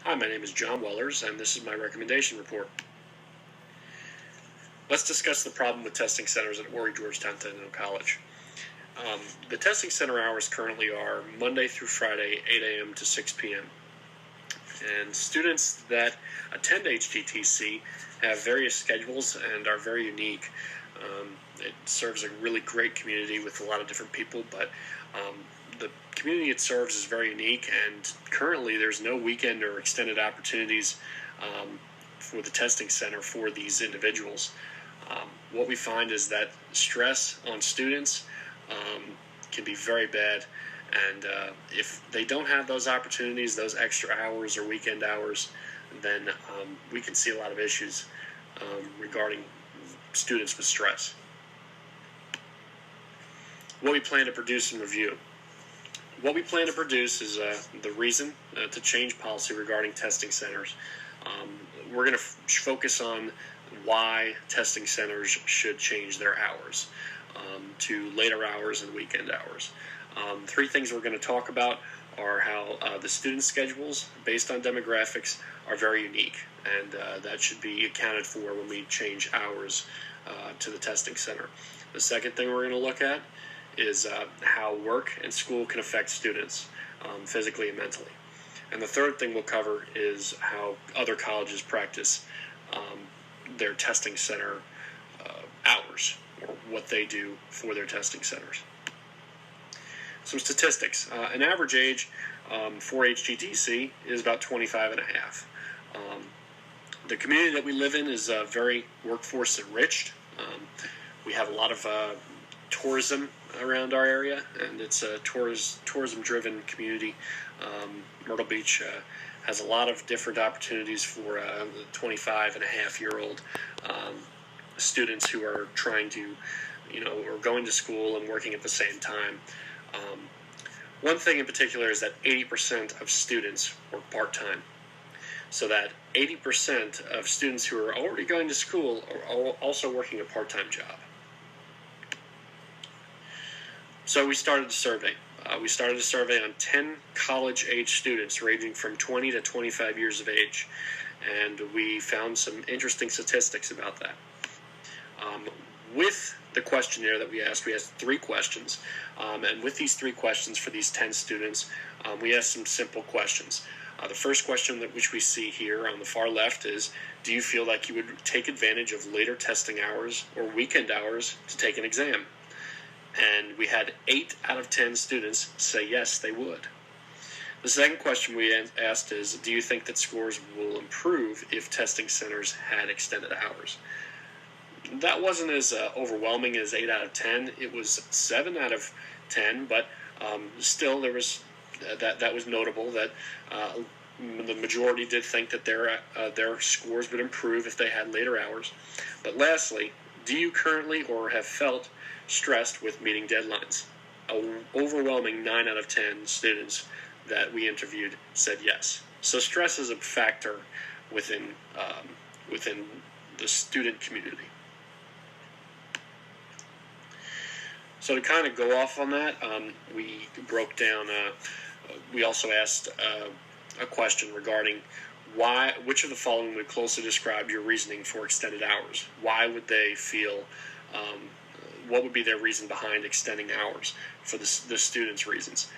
Hi, my name is John Wellers, and this is my recommendation report. Let's discuss the problem with testing centers at Horry Georgetown Technical College. The testing center hours currently are Monday through Friday, 8 a.m. to 6 p.m. And students that attend HGTC have various schedules and are very unique. It serves a really great community with a lot of different people, but the community it serves is very unique, and currently there's no weekend or extended opportunities for the testing center for these individuals. What we find is that stress on students can be very bad, and if they don't have those opportunities, those extra hours or weekend hours, then we can see a lot of issues regarding students with stress. What we plan to produce and review. What we plan to produce is the reason to change policy regarding testing centers. We're going to focus on why testing centers should change their hours to later hours and weekend hours. Three things we're going to talk about are how the student schedules based on demographics are very unique, and that should be accounted for when we change hours to the testing center. The second thing we're going to look at is how work and school can affect students physically and mentally. And the third thing we'll cover is how other colleges practice their testing center hours, or what they do for their testing centers. Some statistics. An average age for HGTC is about 25 and a half. The community that we live in is very workforce enriched. We have a lot of tourism around our area, and it's a tourism-driven community. Myrtle Beach has a lot of different opportunities for the 25 and a half year old students who are trying to, or going to school and working at the same time. One thing in particular is that 80% of students work part-time. So that 80% of students who are already going to school are also working a part-time job. So we started a survey. We started a survey on 10 college-age students ranging from 20 to 25 years of age, and we found some interesting statistics about that. With the questionnaire that we asked 3 questions, and with these 3 questions for these 10 students, we asked some simple questions. The first question which we see here on the far left is, do you feel like you would take advantage of later testing hours or weekend hours to take an exam? And we had 8 out of 10 students say yes, they would. The second question we asked is, do you think that scores will improve if testing centers had extended hours? That wasn't as overwhelming as 8 out of 10. It was 7 out of 10, but still there was that was notable that the majority did think that their scores would improve if they had later hours. But lastly, do you currently or have felt stressed with meeting deadlines? An overwhelming 9 out of 10 students that we interviewed said yes. So stress is a factor within the student community. So to kind of go off on that, we broke down. We also asked a question regarding which of the following would closely describe your reasoning for extended hours? Why would they feel? What would be their reason behind extending hours for the students' reasons?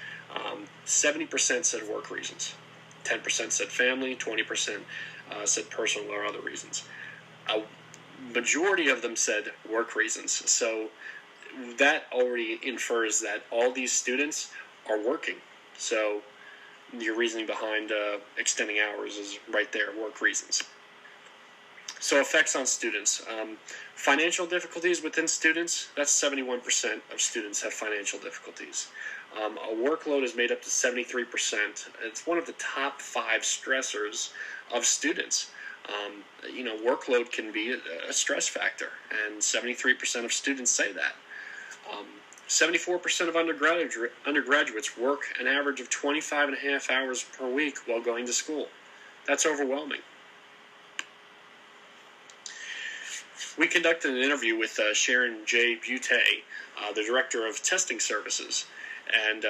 70% said work reasons, 10% said family, 20% said personal or other reasons. A majority of them said work reasons. So that already infers that all these students are working. So your reasoning behind extending hours is right there, work reasons. So effects on students. Financial difficulties within students, that's 71% of students have financial difficulties. A workload is made up to 73%. It's one of the top 5 stressors of students. Workload can be a stress factor, and 73% of students say that. 74% of undergraduates work an average of 25 and a half hours per week while going to school. That's overwhelming. We conducted an interview with Sharon J. Butte, the Director of Testing Services, and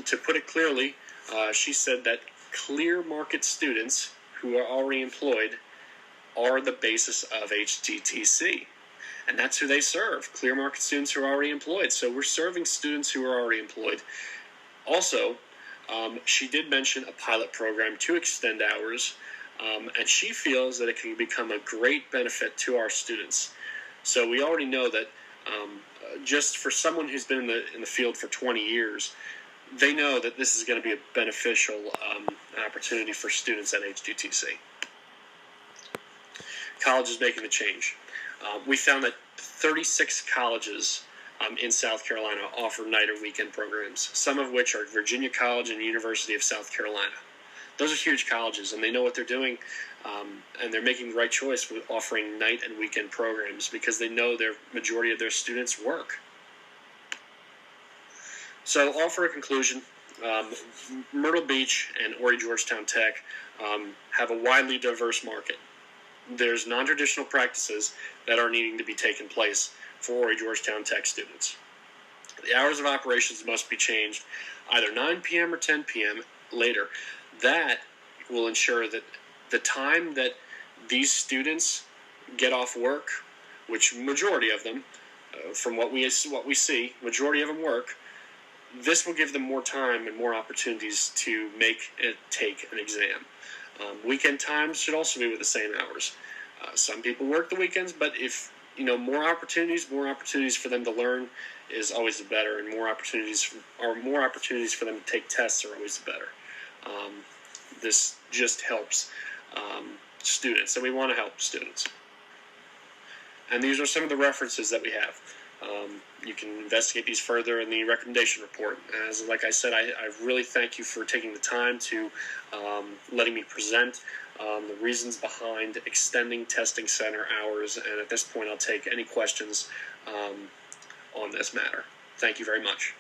to put it clearly, she said that clear market students who are already employed are the basis of HGTC. And that's who they serve, clear market students who are already employed. So we're serving students who are already employed. Also, she did mention a pilot program to extend hours, and she feels that it can become a great benefit to our students. So we already know that just for someone who's been in the field for 20 years, they know that this is going to be a beneficial opportunity for students at HGTC. College is making the change. We found that 36 colleges in South Carolina offer night or weekend programs, some of which are Virginia College and University of South Carolina. Those are huge colleges, and they know what they're doing, and they're making the right choice with offering night and weekend programs because they know their majority of their students work. So, all for a conclusion, Myrtle Beach and Horry Georgetown Tech have a widely diverse market. There's non-traditional practices that are needing to be taken place for Horry Georgetown Tech students. The hours of operations must be changed either 9 p.m. or 10 p.m. later. That will ensure that the time that these students get off work, which majority of them, from what we see, majority of them work, this will give them more time and more opportunities to take an exam. Weekend times should also be with the same hours. Some people work the weekends, but if more opportunities for them to learn is always the better, and more opportunities for them to take tests are always the better. This just helps students, and we want to help students. And these are some of the references that we have. You can investigate these further in the recommendation report. Like I said, I really thank you for taking the time to letting me present the reasons behind extending testing center hours. And at this point, I'll take any questions on this matter. Thank you very much.